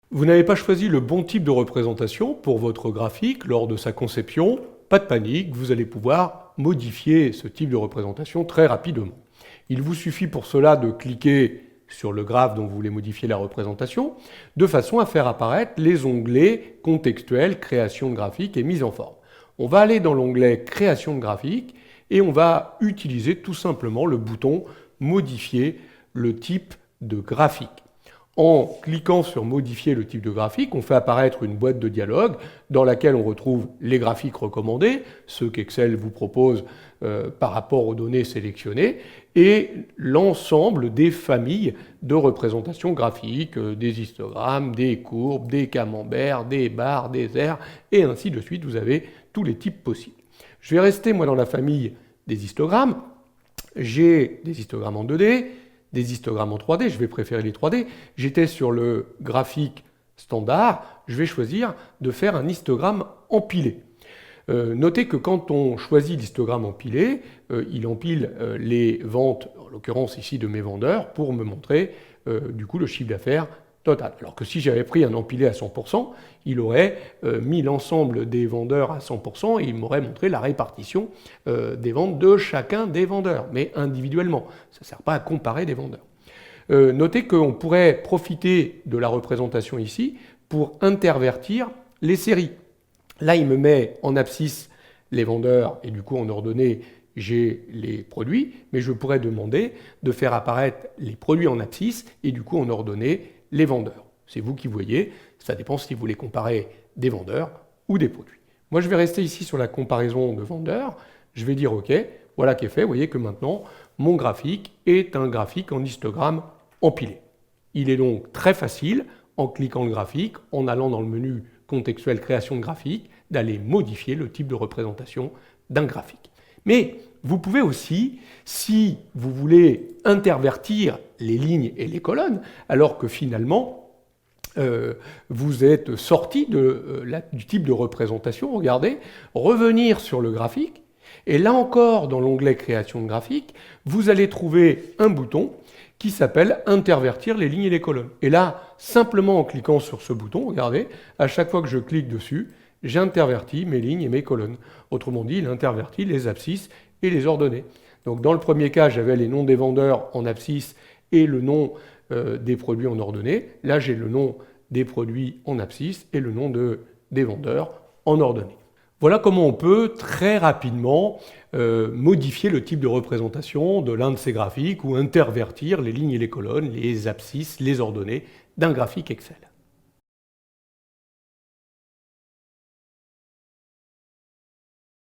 Vous n'avez pas choisi le bon type de représentation pour votre graphique lors de sa conception. Pas de panique, vous allez pouvoir modifier ce type de représentation très rapidement. Il vous suffit pour cela de cliquer sur le graphe dont vous voulez modifier la représentation, de façon à faire apparaître les onglets contextuels, création de graphique et mise en forme. On va aller dans l'onglet création de graphique et on va utiliser tout simplement le bouton modifier le type de graphique. En cliquant sur modifier le type de graphique, on fait apparaître une boîte de dialogue dans laquelle on retrouve les graphiques recommandés, ceux qu'Excel vous propose par rapport aux données sélectionnées, et l'ensemble des familles de représentations graphiques, des histogrammes, des courbes, des camemberts, des barres, des airs, et ainsi de suite. Vous avez tous les types possibles. Je vais rester moi dans la famille des histogrammes. J'ai des histogrammes en 2D, des histogrammes en 3D, je vais préférer les 3D. J'étais sur le graphique standard, je vais choisir de faire un histogramme empilé. Notez que quand on choisit l'histogramme empilé, il empile les ventes, en l'occurrence ici de mes vendeurs, pour me montrer du coup le chiffre d'affaires total. Alors que si j'avais pris un empilé à 100%, il aurait mis l'ensemble des vendeurs à 100% et il m'aurait montré la répartition des ventes de chacun des vendeurs, mais individuellement. Ça ne sert pas à comparer des vendeurs. Notez qu'on pourrait profiter de la représentation ici pour intervertir les séries. Là, il me met en abscisse les vendeurs et du coup en ordonnée, j'ai les produits, mais je pourrais demander de faire apparaître les produits en abscisse et du coup en ordonnée les vendeurs. C'est vous qui voyez, ça dépend si vous voulez comparer des vendeurs ou des produits. Moi, je vais rester ici sur la comparaison de vendeurs. Je vais dire OK, voilà qui est fait. Vous voyez que maintenant, mon graphique est un graphique en histogramme empilé. Il est donc très facile, en cliquant le graphique, en allant dans le menu contextuel création de graphique, d'aller modifier le type de représentation d'un graphique. Mais vous pouvez aussi, si vous voulez intervertir les lignes et les colonnes, alors que finalement, vous êtes sorti du type de représentation, regardez, revenir sur le graphique, et là encore, dans l'onglet création de graphique, vous allez trouver un bouton qui s'appelle intervertir les lignes et les colonnes. Et là, simplement en cliquant sur ce bouton, regardez, à chaque fois que je clique dessus, j'intervertis mes lignes et mes colonnes. Autrement dit, il intervertit les abscisses et les ordonnées. Donc dans le premier cas, j'avais les noms des vendeurs en abscisse et le nom des produits en ordonnée. Là, j'ai le nom des produits en abscisse et le nom des vendeurs en ordonnée. Voilà comment on peut très rapidement modifier le type de représentation de l'un de ces graphiques ou intervertir les lignes et les colonnes, les abscisses, les ordonnées d'un graphique Excel.